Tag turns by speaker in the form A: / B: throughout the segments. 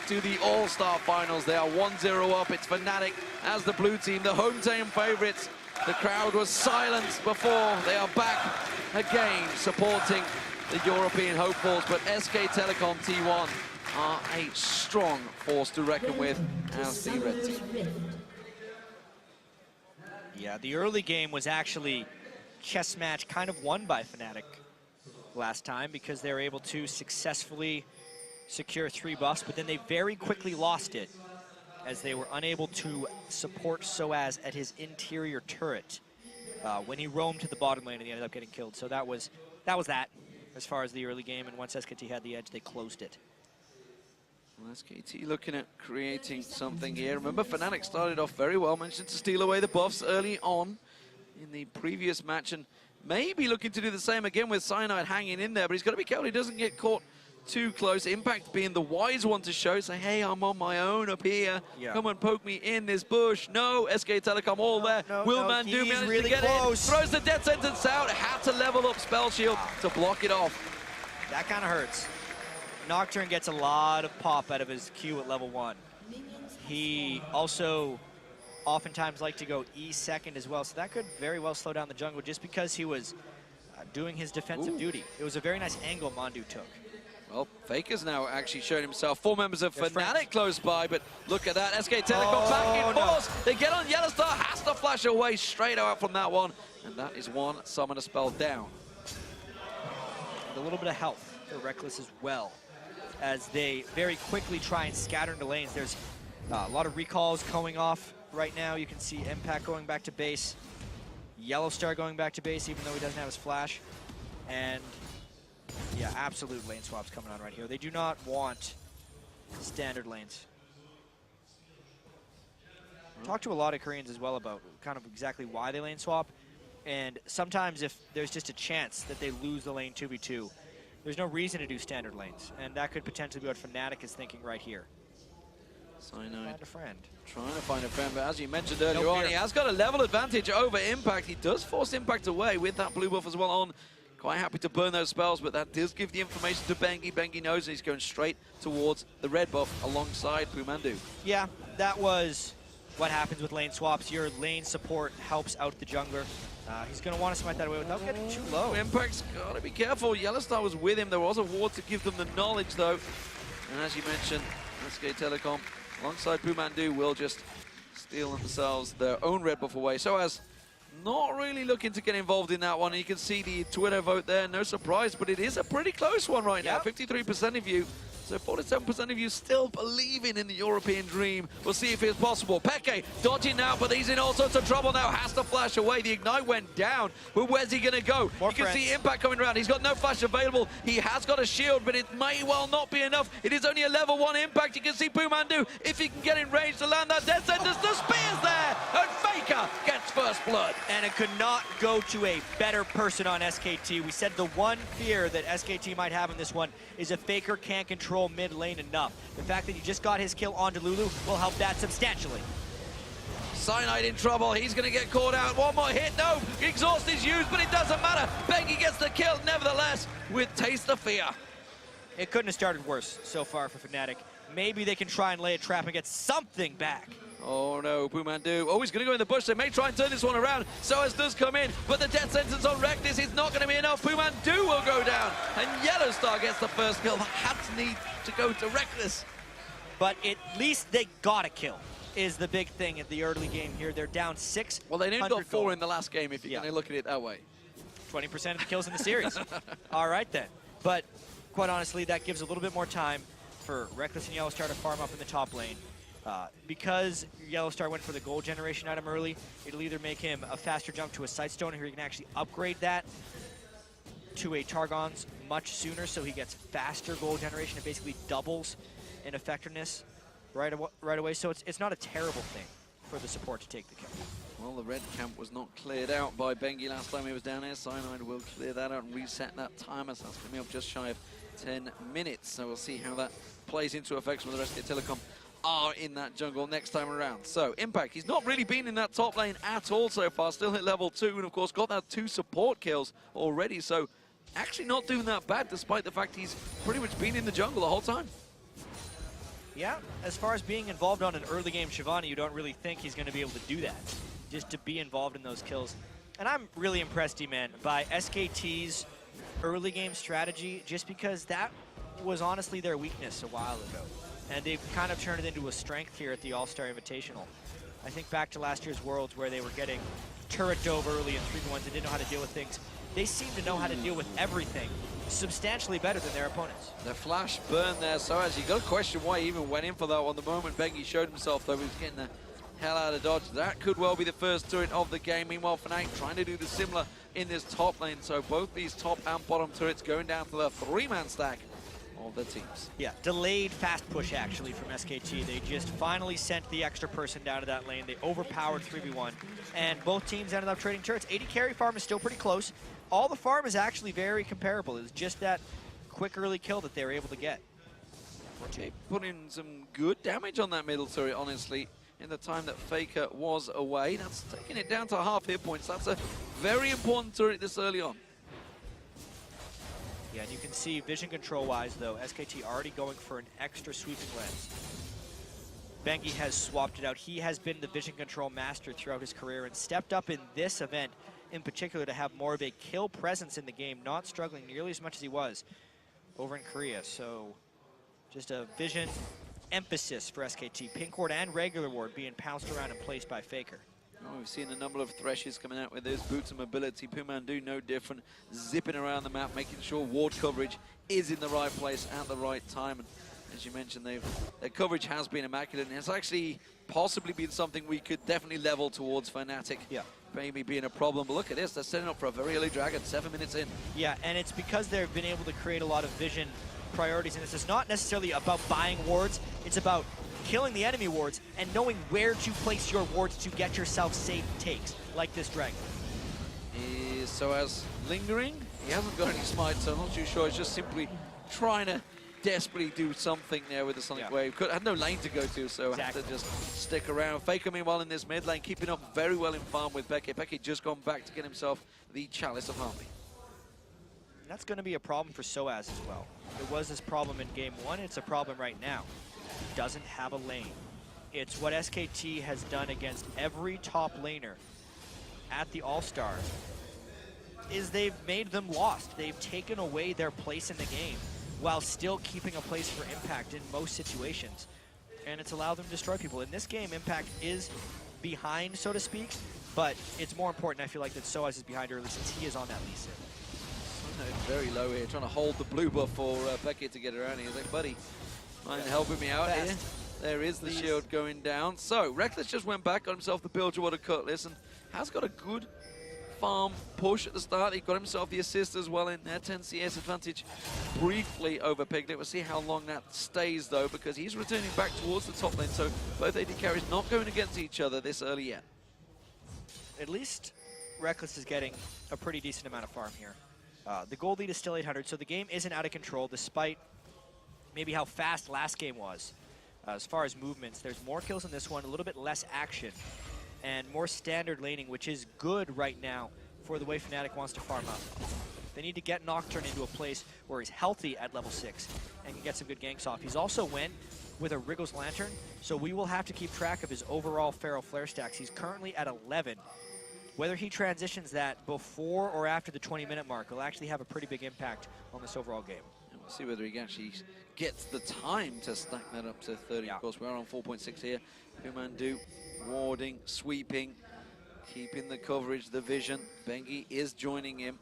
A: to the All-Star Finals. They are 1-0 up. It's Fnatic as the blue team, the home team favorites. The crowd was silent before. They are back again supporting the European hopefuls, but SK Telecom T1 are a strong force to reckon with as the red team.
B: Yeah, the early game was actually chess match kind of won by Fnatic last time because they were able to successfully secure 3 buffs, but then they very quickly lost it as they were unable to support Soaz at his interior turret when he roamed to the bottom lane and he ended up getting killed. So that was that as far as the early game, and once SKT had the edge, they closed it.
A: Well, SKT looking at creating something here. Remember, Fnatic started off very well, managed to steal away the buffs early on in the previous match, and maybe looking to do the same again with Cyanide hanging in there, but he's got to be careful he doesn't get caught too close. Impact being the wise one to show, say, hey, I'm on my own up here. Yeah. Come and poke me in this bush. No, SK Telecom all there. Will Mandu manage
B: really
A: to get
B: close.
A: in. Throws the death sentence out. Had to level up Spell Shield to block it off.
B: That kind of hurts. Nocturne gets a lot of pop out of his Q at level 1. He also oftentimes liked to go E second as well, so that could very well slow down the jungle just because he was doing his defensive duty. It was a very nice angle Mandu took.
A: Well, Faker's now actually shown himself. 4 members of Fnatic close by, but look at that. SK Telecom back in force. They get on Yellowstar, has to flash away straight out from that one. And that is one summoner spell down.
B: And a little bit of health for Rekkles as well, as they very quickly try and scatter into lanes. There's a lot of recalls going off right now. You can see Impact going back to base, Yellowstar going back to base, even though he doesn't have his flash. And yeah, absolute lane swaps coming on right here. They do not want standard lanes. Talk to a lot of Koreans as well about kind of exactly why they lane swap. And sometimes if there's just a chance that they lose the lane 2v2, there's no reason to do standard lanes. And that could potentially be what Fnatic is thinking right here.
A: Cyanide
B: find a friend.
A: Trying to find a friend, but as you mentioned earlier on, he has got a level advantage over Impact. He does force Impact away with that blue buff as well on. Quite happy to burn those spells, but that does give the information to Bengi. Bengi knows he's going straight towards the red buff alongside Pumandu.
B: Yeah, that was what happens with lane swaps. Your lane support helps out the jungler. He's going to want to smite that away without getting too low.
A: Impact's got to be careful. Yellowstar was with him. There was a ward to give them the knowledge, though. And as you mentioned, SK Telecom, alongside Pumandu, will just steal themselves their own red buff away. So as not really looking to get involved in that one. And you can see the Twitter vote there. No surprise, but it is a pretty close one right now. 53% of you. So 47% of you still believing in the European dream. We'll see if it's possible. Peke dodging now, but he's in all sorts of trouble now. Has to flash away. The Ignite went down. But where's he going to go? You can see Impact coming around. He's got no flash available. He has got a shield, but it may well not be enough. It is only a level 1 Impact. You can see Pumandu, if he can get in range to land that death sentence. The spear's there, and Faker gets first blood.
B: And it could not go to a better person on SKT. We said the one fear that SKT might have in this one is if Faker can't control mid lane enough. The fact that he just got his kill onto Lulu will help that substantially.
A: Cyanide in trouble. He's going to get caught out. One more hit. No, exhaust is used, but it doesn't matter. Bengi gets the kill, nevertheless, with Taste of Fear.
B: It couldn't have started worse so far for Fnatic. Maybe they can try and lay a trap and get something back.
A: Oh no, Pumandu. Oh, he's going to go in the bush. They may try and turn this one around. Soaz does come in, but the death sentence on Rekkles is not going to be enough. Pumandu will go down, and Yellowstar gets the first kill. That had to need to go to Rekkles.
B: But at least they got a kill, is the big thing in the early game here. They're down 6.
A: Well, they only got 4 in the last game, if you're going to look at it that way.
B: 20% of the kills in the series. All right, then. But quite honestly, that gives a little bit more time for Rekkles and Yellowstar to farm up in the top lane. Because Yellowstar went for the gold generation item early, it'll either make him a faster jump to a Sightstone, or he can actually upgrade that to a Targon's much sooner, so he gets faster gold generation. It basically doubles in effectiveness right away. So it's not a terrible thing for the support to take the kill.
A: Well, the red camp was not cleared out by Bengi last time he was down there. Cyanide will clear that out and reset that timer, so that's going to be up just shy of 10 minutes. So we'll see how that plays into effect when the rest of the Telecom are in that jungle next time around. So Impact, he's not really been in that top lane at all so far, still hit level 2, and of course got that 2 support kills already, so actually not doing that bad despite the fact he's pretty much been in the jungle the whole time.
B: Yeah, as far as being involved on an early game Shivani, you don't really think he's going to be able to do that. Just to be involved in those kills. And I'm really impressed, D-Man, by SKT's early game strategy, just because that was honestly their weakness a while ago. And they've kind of turned it into a strength here at the All-Star Invitational. I think back to last year's Worlds where they were getting turret dove early and 3v1s and didn't know how to deal with things. They seem to know how to deal with everything substantially better than their opponents.
A: The flash burn there, so as you got to question why he even went in for that one. The moment Bengi showed himself, though, he was getting the hell out of dodge. That could well be the first turret of the game. Meanwhile, Fnatic trying to do the similar in this top lane. So both these top and bottom turrets going down to the 3-man stack of the teams.
B: Yeah, delayed fast push actually from SKT. They just finally sent the extra person down to that lane. They overpowered 3v1, and both teams ended up trading turrets. 80 carry farm is still pretty close. All the farm is actually very comparable. It's just that quick early kill that they were able to get.
A: Okay, putting some good damage on that middle turret, honestly, in the time that Faker was away. That's taking it down to half hit points. That's a very important turret this early on.
B: Yeah, and you can see vision control-wise, though, SKT already going for an extra sweeping lens. Bengi has swapped it out. He has been the vision control master throughout his career and stepped up in this event in particular to have more of a kill presence in the game, not struggling nearly as much as he was over in Korea. So just a vision emphasis for SKT. Pink ward and regular ward being pounced around and placed by Faker.
A: Oh, we've seen a number of Threshes coming out with those boots of mobility. Pumandu no different, zipping around the map, making sure ward coverage is in the right place at the right time. And as you mentioned, their coverage has been immaculate, and it's actually possibly been something we could definitely level towards Fnatic.
B: Yeah.
A: Maybe being a problem, but look at this, they're setting up for a very early Dragon, 7 minutes in.
B: Yeah, and it's because they've been able to create a lot of vision priorities, and this is not necessarily about buying wards, it's about killing the enemy wards and knowing where to place your wards to get yourself safe takes, like this Dragon.
A: Is SOAS lingering? He hasn't got any smite, so I'm not too sure. It's just simply trying to desperately do something there with the Sonic Wave. Had no lane to go to, so had to just stick around. Faker, meanwhile, in this mid lane, keeping up very well in farm with Becky. Becky just gone back to get himself the Chalice of Harmony.
B: That's going to be a problem for SOAS as well. It was this problem in game one, it's a problem right now. He doesn't have a lane. It's what SKT has done against every top laner at the All-Stars, is they've made them lost. They've taken away their place in the game while still keeping a place for Impact in most situations. And it's allowed them to destroy people. In this game, Impact is behind, so to speak, but it's more important, I feel like, that SOAS is behind early since he is on that Lee Sin.
A: Very low here, trying to hold the blue buff for Becky to get around. He's like, buddy, mind helping me out here? There is the shield going down. So, Reckless just went back, got himself the Bilgewater Cutlass, and has got a good farm push at the start. He got himself the assist as well in there, 10 CS advantage briefly over Piglet. We'll see how long that stays, though, because he's returning back towards the top lane, so both AD carries not going against each other this early yet.
B: At least Reckless is getting a pretty decent amount of farm here. The gold lead is still 800, so the game isn't out of control, despite maybe how fast last game was. As far as movements, there's more kills in this one, a little bit less action, and more standard laning, which is good right now for the way Fnatic wants to farm up. They need to get Nocturne into a place where he's healthy at level 6 and can get some good ganks off. He's also went with a Wriggles Lantern, so we will have to keep track of his overall Feral Flare stacks. He's currently at 11. Whether he transitions that before or after the 20-minute mark will actually have a pretty big impact on this overall game.
A: And we'll see whether he actually gets the time to stack that up to 30. Of course, we are on 4.6 here. Pumandu warding, sweeping, keeping the coverage, the vision. Bengi is joining him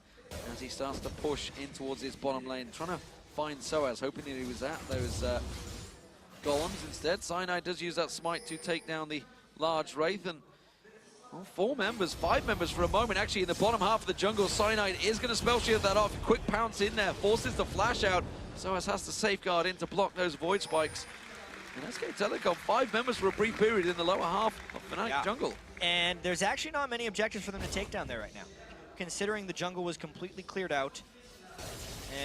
A: as he starts to push in towards his bottom lane, trying to find SOAS, hoping that he was at those golems instead. Cyanide does use that smite to take down the large Wraith, and well, 5 members for a moment actually in the bottom half of the jungle. Cyanide is going to spell shield that off. Quick pounce in there, forces the flash out. SOAS has to safeguard in to block those void spikes. And SK Telecom, 5 members for a brief period in the lower half of Fnatic jungle.
B: And there's actually not many objectives for them to take down there right now, considering the jungle was completely cleared out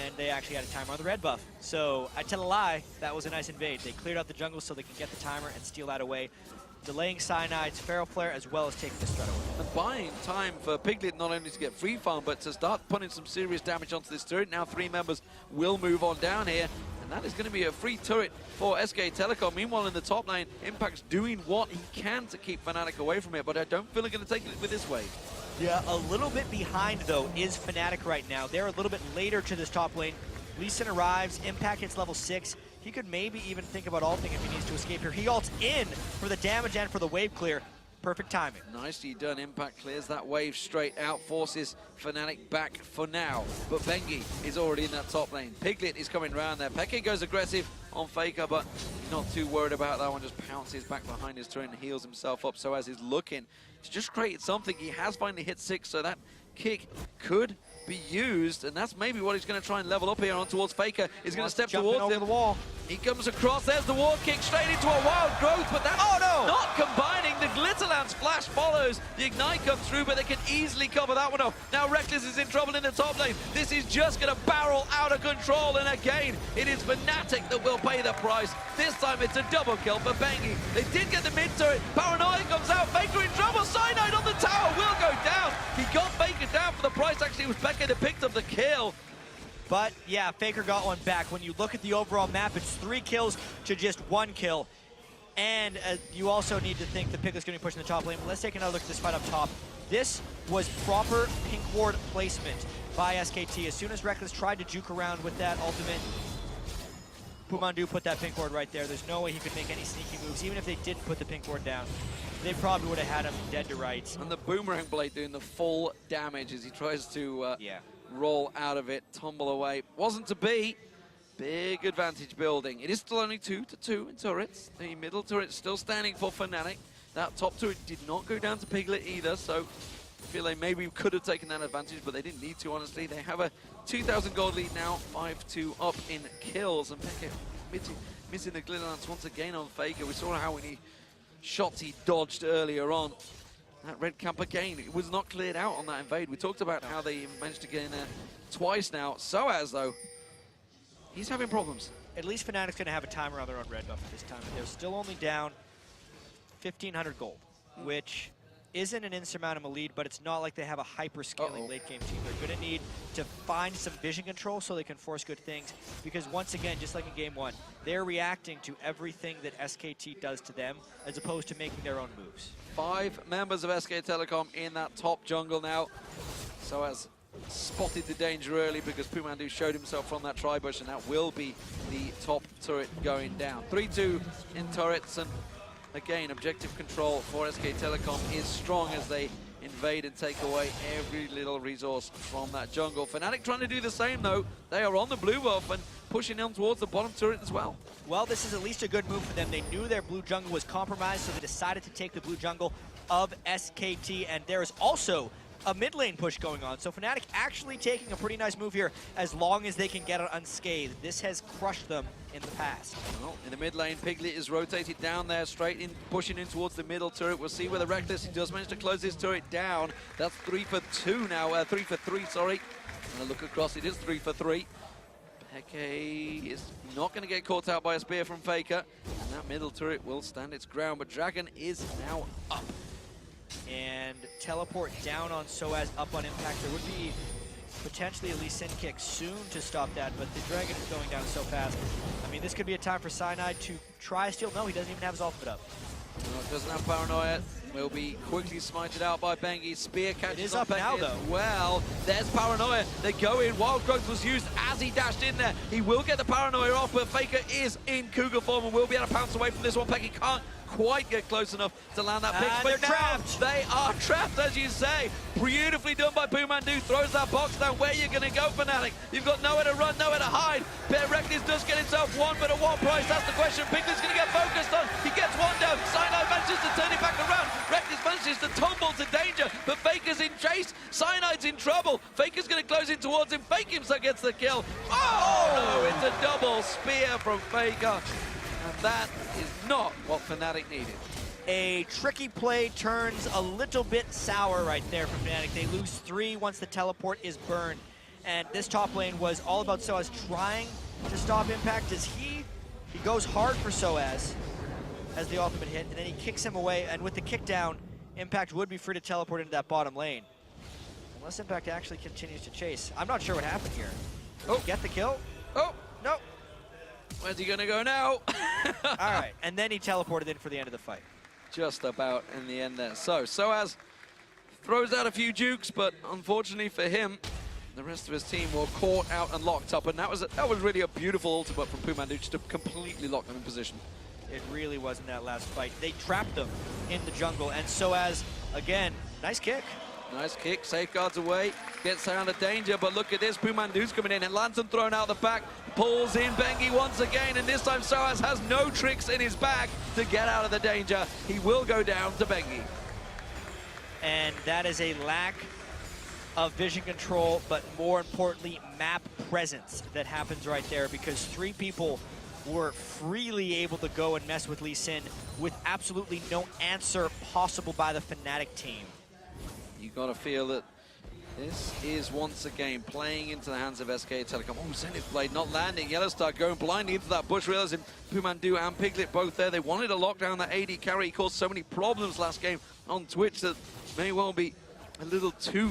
B: and they actually had a timer on the red buff. So I tell a lie, that was a nice invade. They cleared out the jungle so they can get the timer and steal that away, delaying Cyanide's Feral Flare as well as taking the Strut away.
A: And buying time for Piglet not only to get free farm, but to start putting some serious damage onto this turret. Now 3 members will move on down here. And that is going to be a free turret for SK Telecom. Meanwhile, in the top lane, Impact's doing what he can to keep Fnatic away from it, but I don't feel they're going to take it with this wave.
B: Yeah, a little bit behind, though, is Fnatic right now. They're a little bit later to this top lane. Lee Sin arrives, Impact hits level 6. He could maybe even think about ulting if he needs to escape here. He ults in for the damage and for the wave clear. Perfect timing.
A: Nicely done. Impact clears that wave straight out, forces Fnatic back for now. But Bengi is already in that top lane. Piglet is coming around there. Peke goes aggressive on Faker, but he's not too worried about that one. Just pounces back behind his turret and heals himself up. So as he's looking to just create something, he has finally hit 6, so that kick could be used, and that's maybe what he's going to try and level up here on towards Faker. He's going to step towards him.
B: The wall.
A: He comes across, there's the wall kick straight into a wild growth, but that's not combining. The Glitterlance flash follows, the Ignite comes through, but they can easily cover that one off. Now Reckless is in trouble in the top lane. This is just going to barrel out of control, and again, it is Fnatic that will pay the price. This time it's a double kill for Bengi. They did get the mid turret. Paranoia comes out, Faker in trouble. Cyanide on the tower will go down. He got Faker down for the price. Actually, it was Becker that picked up the kill.
B: But yeah, Faker got one back. When you look at the overall map, it's 3 kills to just 1 kill. And you also need to think the Piglet's going to be pushing the top lane. But let's take another look at this fight up top. This was proper pink ward placement by SKT. As soon as Reckless tried to juke around with that ultimate, Pumandu put that pink ward right there. There's no way he could make any sneaky moves. Even if they didn't put the pink ward down, they probably would have had him dead to rights.
A: And the Boomerang Blade doing the full damage as he tries to roll out of it, tumble away. Wasn't to be. Big advantage building. It is still only 2-2 in turrets. The middle turret still standing for Fnatic. That top turret did not go down to Piglet either, so I feel they maybe could have taken that advantage, but they didn't need to, honestly. They have a 2,000 gold lead now, 5-2 up in kills, and Peke missing the Glitterlance once again on Faker. We saw how many shots he dodged earlier on. That red camp again, it was not cleared out on that invade. We talked about how they managed to get in there twice now. Soaz, though, he's having problems.
B: At least Fnatic's going to have a timer on their own red buff at this time. They're still only down 1,500 gold, which isn't an insurmountable lead, but it's not like they have a hyper-scaling late-game team. They're going to need to find some vision control so they can force good things, because once again, just like in Game 1, they're reacting to everything that SKT does to them, as opposed to making their own moves.
A: 5 members of SK Telecom in that top jungle now. So as spotted the danger early because Pumandu showed himself from that tri-bush, and that will be the top turret going down. 3-2 in turrets, and again, objective control for SK Telecom is strong as they invade and take away every little resource from that jungle. Fnatic trying to do the same, though. They are on the blue buff and pushing them towards the bottom turret as well.
B: Well, this is at least a good move for them. They knew their blue jungle was compromised, so they decided to take the blue jungle of SKT, and there is also a mid lane push going on. So Fnatic actually taking a pretty nice move here as long as they can get it unscathed. This has crushed them in the past.
A: Well, in the mid lane, Piglet is rotated down there, straight in, pushing in towards the middle turret. We'll see whether Reckless, he does manage to close his turret down. That's 3 for 2 now, 3 for 3, sorry. And a look across, it is 3 for 3. Peke is not going to get caught out by a spear from Faker. And that middle turret will stand its ground, but Dragon is now up.
B: And teleport down on Soaz, up on Impact. There would be potentially a Lee Sin kick soon to stop that, but the Dragon is going down so fast. I mean, this could be a time for Cyanide to try a steal. No, he doesn't even have his ultimate up.
A: No, doesn't have Paranoia. Will be quickly smited out by Bengi. Spear catches up now, though. Well, there's Paranoia. They go in. Wild Growth was used as he dashed in there. He will get the Paranoia off, but Faker is in Cougar form and will be able to pounce away from this one. Peke can't quite get close enough to land that pick, but
B: they're trapped.
A: They are trapped, as you say. Beautifully done by Pumandu. Throws that box down. Where are you going to go, Fnatic? You've got nowhere to run, nowhere to hide. Reckless does get himself one, but at what price? That's the question. Piglet's going to get focused on. He gets one down. Cyanide manages to turn it back around. Reckless manages to tumble to danger, but Faker's in chase. Cyanide's in trouble. Faker's going to close in towards him. Fake himself gets the kill. Oh, no, it's a double spear from Faker. And that is not what Fnatic needed.
B: A tricky play turns a little bit sour right there for Fnatic. They lose 3 once the teleport is burned. And this top lane was all about Soaz trying to stop Impact as he goes hard for Soaz as the ultimate hit, and then he kicks him away, and with the kick down, Impact would be free to teleport into that bottom lane. Unless Impact actually continues to chase. I'm not sure what happened here. Oh, get the kill? Oh, no.
A: Where's he going to go now?
B: All right, and then he teleported in for the end of the fight.
A: Just about in the end there. So, Soaz throws out a few jukes, but unfortunately for him, the rest of his team were caught out and locked up, and that was really a beautiful ultimate from Pumandu just to completely lock them in position.
B: It really was in that last fight. They trapped them in the jungle, and Soaz, again, nice kick.
A: Nice kick, safeguards away, gets out of danger, but look at this, Pumandu's coming in, and Lantern thrown out the back, pulls in Bengi once again, and this time Soaz has no tricks in his bag to get out of the danger. He will go down to Bengi.
B: And that is a lack of vision control, but more importantly, map presence that happens right there, because 3 people were freely able to go and mess with Lee Sin with absolutely no answer possible by the Fnatic team.
A: You got to feel that this is once again playing into the hands of SKT Telecom. Oh, Zenith Blade not landing. Yellowstar going blindly into that bush, realizing Pumandu and Piglet both there. They wanted to lock down that AD carry. He caused so many problems last game on Twitch that may well be a little too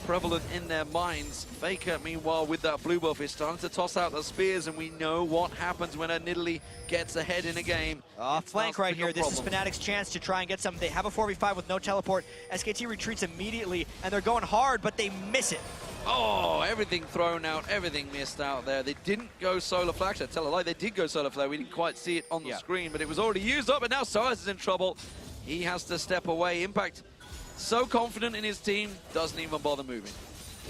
A: prevalent in their minds. Faker, meanwhile, with that blue buff, is starting to toss out the spears, and we know what happens when a Nidalee gets ahead in a game.
B: Flank right here. This is Fnatic's chance to try and get something. They have a 4v5 with no teleport. SKT retreats immediately, and they're going hard, but they miss it.
A: Oh, everything thrown out, everything missed out there. They didn't go solar flare. Actually, I tell a lie, they did go solar flare. We didn't quite see it on the screen, but it was already used up, and now Soaz is in trouble. He has to step away. Impact, so confident in his team, doesn't even bother moving.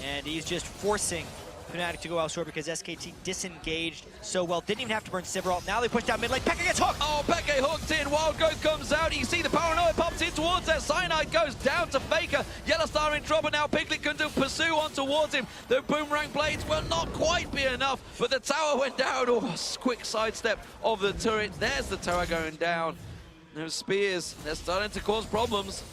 B: And he's just forcing Fnatic to go elsewhere because SKT disengaged so well. Didn't even have to burn Sivaralt. Now they push down mid lane. Pekka gets hooked!
A: Oh, Pekka hooked in. Wild Growth comes out. You see the paranoia pops in towards there. Cyanide goes down to Faker. Yellowstar in trouble now. Piglet can pursue on towards him. The boomerang blades will not quite be enough, but the tower went down. Oh, quick sidestep of the turret. There's the tower going down. No spears. They're starting to cause problems.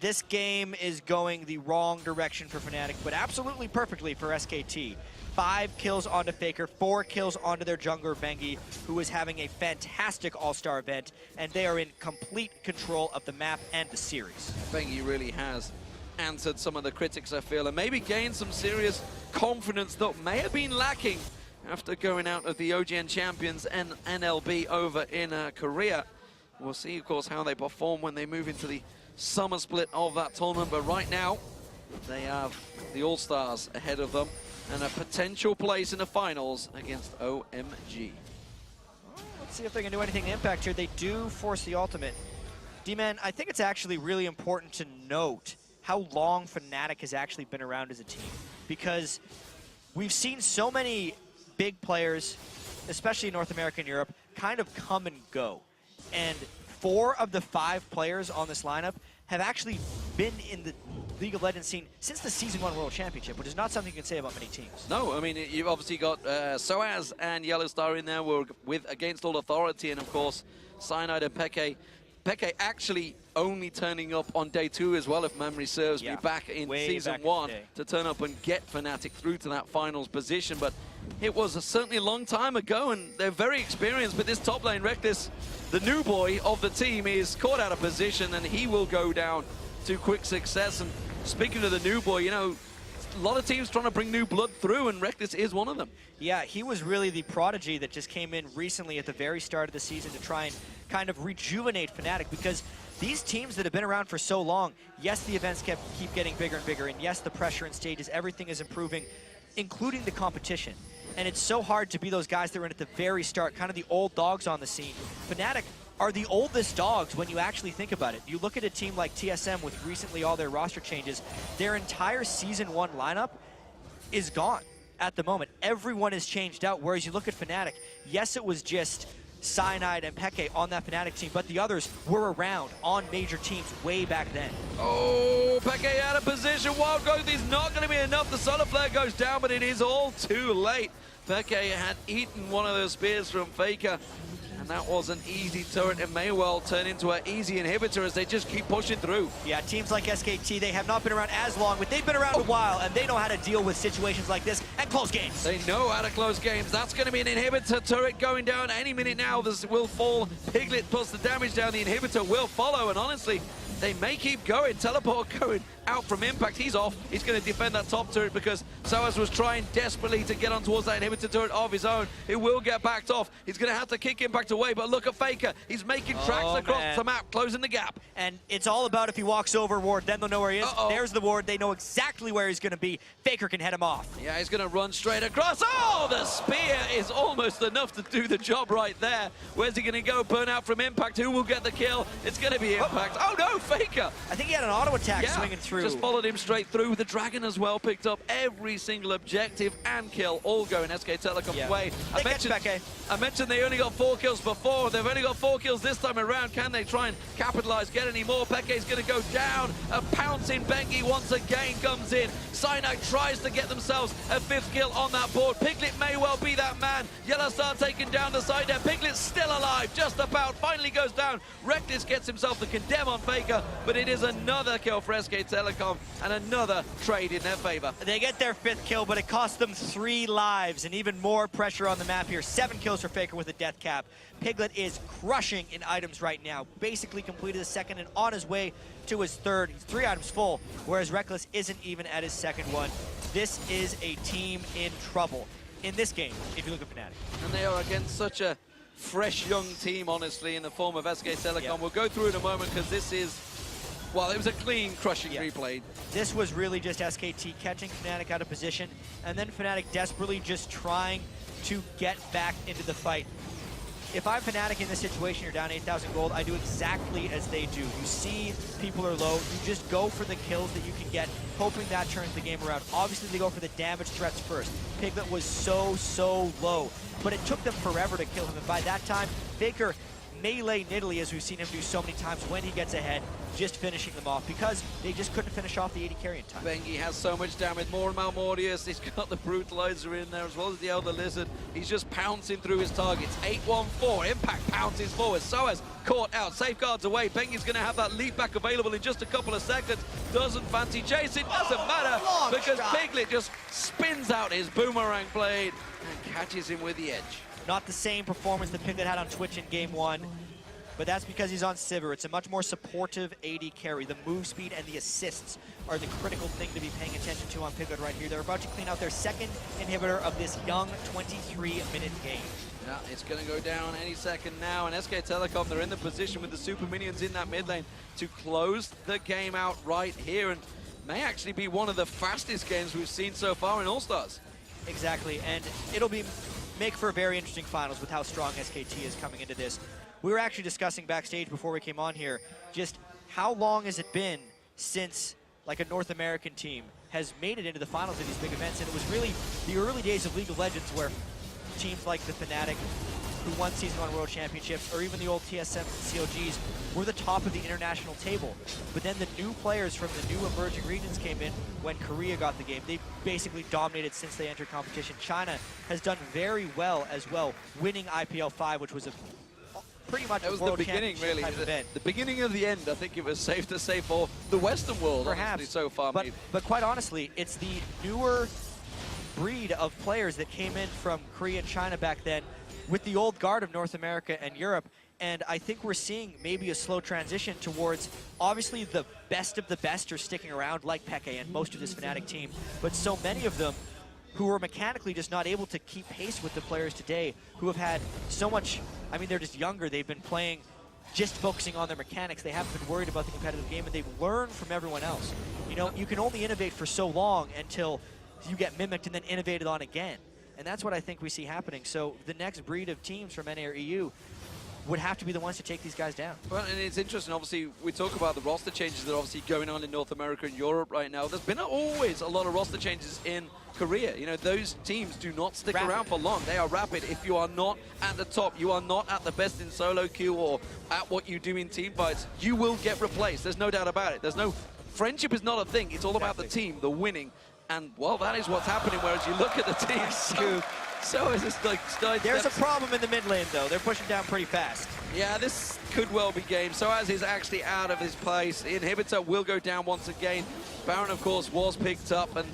B: This game is going the wrong direction for Fnatic, but absolutely perfectly for SKT. 5 kills onto Faker, 4 kills onto their jungler Bengi, who is having a fantastic all-star event, and they are in complete control of the map and the series.
A: Bengi really has answered some of the critics, I feel, and maybe gained some serious confidence that may have been lacking after going out of the OGN Champions and NLB over in Korea. We'll see, of course, how they perform when they move into the summer split of that tournament, but right now they have the All-Stars ahead of them and a potential place in the finals against OMG.
B: Let's see if they can do anything to impact here. They do force the ultimate. D-Man, I think it's actually really important to note how long Fnatic has actually been around as a team, because we've seen so many big players, especially in North America and Europe, kind of come and go. And 4 of the 5 players on this lineup have actually been in the League of Legends scene since the Season 1 World Championship, which is not something you can say about many teams.
A: No, I mean, you've obviously got Soaz and Yellowstar in there with Against All Authority, and of course, Cyanide and Peke. Peke actually only turning up on day 2 as well, if memory serves me, back in Season 1 to turn up and get Fnatic through to that finals position. But it was certainly a long time ago, and they're very experienced, but this top lane Reckless, the new boy of the team, is caught out of position, and he will go down to quick success. And speaking of the new boy, you know, a lot of teams trying to bring new blood through, and Reckless is one of them. Yeah,
B: he was really the prodigy that just came in recently at the very start of the season to try and kind of rejuvenate Fnatic, because these teams that have been around for so long, yes, the events keep getting bigger and bigger, and yes, the pressure in stages, everything is improving, including the competition. And it's so hard to be those guys that were in at the very start, kind of the old dogs on the scene. Fnatic are the oldest dogs when you actually think about it. You look at a team like TSM with recently all their roster changes, their entire Season 1 lineup is gone at the moment. Everyone is changed out, whereas you look at Fnatic, yes, it was just Cyanide and Peke on that Fnatic team, but the others were around on major teams way back then.
A: Oh, Peke out of position. Wild Growth is not going to be enough. The solar flare goes down, but it is all too late. Peke had eaten one of those spears from Faker, and that was an easy turret. It may well turn into an easy inhibitor as they just keep pushing through.
B: Yeah, teams like SKT, they have not been around as long, but they've been around a while, and they know how to deal with situations like this and close games.
A: They know how to close games. That's going to be an inhibitor turret going down any minute now. This will fall. Piglet plus the damage down. The inhibitor will follow, and honestly, they may keep going. Teleport going out from Impact. He's off. He's going to defend that top turret because Soaz was trying desperately to get on towards that inhibitor turret of his own. It will get backed off. He's going to have to kick Impact away, but look at Faker. He's making tracks across the map, closing the gap.
B: And it's all about if he walks over Ward, then they'll know where he is. There's the Ward. They know exactly where he's going to be. Faker can head him off.
A: Yeah, he's going to run straight across. Oh, the spear is almost enough to do the job right there. Where's he going to go? Burnout from Impact. Who will get the kill? It's going to be Impact. Oh, no, Faker.
B: I think he had an auto attack swinging through.
A: Just followed him straight through. The Dragon as well picked up every single objective and kill, all going SK Telecom's way. I mentioned they only got 4 kills before. They've only got 4 kills this time around. Can they try and capitalize, get any more? Peke's going to go down. A pouncing Bengi once again comes in. Cyanide tries to get themselves a 5th kill on that board. Piglet may well be that man. Yellowstar taking down the side there. Piglet's still alive, just about. Finally goes down. Reckless gets himself the condemn on Faker, but it is another kill for SK Telecom and another trade in their favor.
B: They get their 5th kill, but it costs them 3 lives and even more pressure on the map here. 7 kills for Faker with a death cap. Piglet is crushing in items right now. Basically completed his 2nd and on his way to his 3rd. He's 3 items full, whereas Reckless isn't even at his 2nd one. This is a team in trouble in this game, if you look at Fnatic.
A: And they are against such a fresh young team, honestly, in the form of SK Telecom. We'll go through it in a moment because this is, well, it was a clean, crushing replay.
B: This was really just SKT catching Fnatic out of position, and then Fnatic desperately just trying to get back into the fight. If I'm Fnatic in this situation, you're down 8,000 gold, I do exactly as they do. You see people are low, you just go for the kills that you can get, hoping that turns the game around. Obviously, they go for the damage threats first. Piglet was so low, but it took them forever to kill him, and by that time, Faker melee Nidalee, as we've seen him do so many times when he gets ahead, just finishing them off because they just couldn't finish off the 80 carry in time.
A: Bengi has so much damage, more Malmortius, he's got the Brutalizer in there as well as the Elder Lizard. He's just pouncing through his targets. 8-1-4, Impact pounces forward. Soaz caught out, safeguards away. Bengi's going to have that lead back available in just a couple of seconds. Doesn't fancy chasing, doesn't matter because Piglet just spins out his boomerang blade and catches him with the edge.
B: Not the same performance that Piglet had on Twitch in Game 1, but that's because he's on Sivir. It's a much more supportive AD carry. The move speed and the assists are the critical thing to be paying attention to on Piglet right here. They're about to clean out their 2nd inhibitor of this young 23-minute game.
A: Yeah, it's going to go down any second now, and SK Telecom, they're in the position with the super minions in that mid lane to close the game out right here, and may actually be one of the fastest games we've seen so far in All-Stars.
B: Exactly, and it'll make for a very interesting finals with how strong SKT is coming into this. We were actually discussing backstage before we came on here, just how long has it been since like a North American team has made it into the finals of these big events, and it was really the early days of League of Legends where teams like the Fnatic, who won Season 1 World Championships, or even the old TSMs and CLGs, were the top of the international table. But then the new players from the new emerging regions came in when Korea got the game. They basically dominated since they entered competition. China has done very well as well, winning IPL 5, which was a pretty much
A: that was the beginning, really. The beginning of the end, I think it was safe to say, for the Western world,
B: perhaps,
A: so far.
B: But quite honestly, it's the newer breed of players that came in from Korea and China back then with the old guard of North America and Europe. And I think we're seeing maybe a slow transition towards, obviously, the best of the best are sticking around, like Peke and most of this Fnatic team. But so many of them who are mechanically just not able to keep pace with the players today, who have had so much, I mean, they're just younger. They've been playing, just focusing on their mechanics. They haven't been worried about the competitive game, and they've learned from everyone else. You know, you can only innovate for so long until you get mimicked and then innovated on again. And that's what I think we see happening. So the next breed of teams from NA or EU would have to be the ones to take these guys down.
A: Well, and it's interesting, obviously, we talk about the roster changes that are obviously going on in North America and Europe right now. There's been always a lot of roster changes in Korea. You know, those teams do not stick around for long. They are rapid. If you are not at the top, you are not at the best in solo queue or at what you do in team fights, you will get replaced. There's no doubt about it. There's no, friendship is not a thing. It's all about the team, the winning. And, well, that is what's happening, whereas you look at the team, so is this like...
B: There's a problem in the mid lane, though. They're pushing down pretty fast.
A: Yeah, this could well be game. Soaz is actually out of his place. Inhibitor will go down once again. Baron, of course, was picked up, and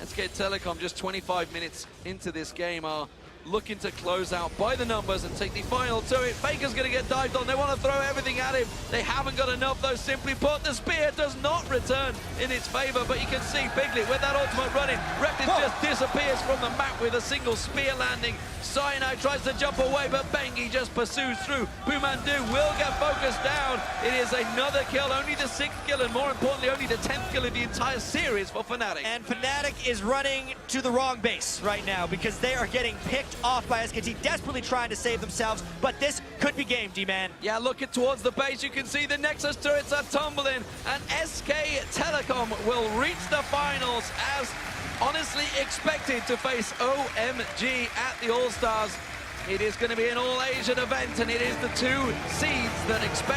A: SK Telecom, just 25 minutes into this game, are looking to close out by the numbers and take the final to it. Faker's going to get dived on. They want to throw everything at him. They haven't got enough, though. Simply put, the spear does not return in its favor, but you can see Piglet with that ultimate running. Reckless just disappears from the map with a single spear landing. Cyanide tries to jump away, but Bengi just pursues through. Bumandu will get focused down. It is another kill, only the 6th kill, and more importantly, only the 10th kill of the entire series for Fnatic.
B: And Fnatic is running to the wrong base right now because they are getting picked off by SKT, desperately trying to save themselves, but this could be game, D-Man.
A: Yeah, looking towards the base, you can see the Nexus turrets are tumbling, and SK Telecom will reach the finals as honestly expected to face OMG at the All-Stars. It is going to be an all-Asian event, and it is the 2 seeds that expect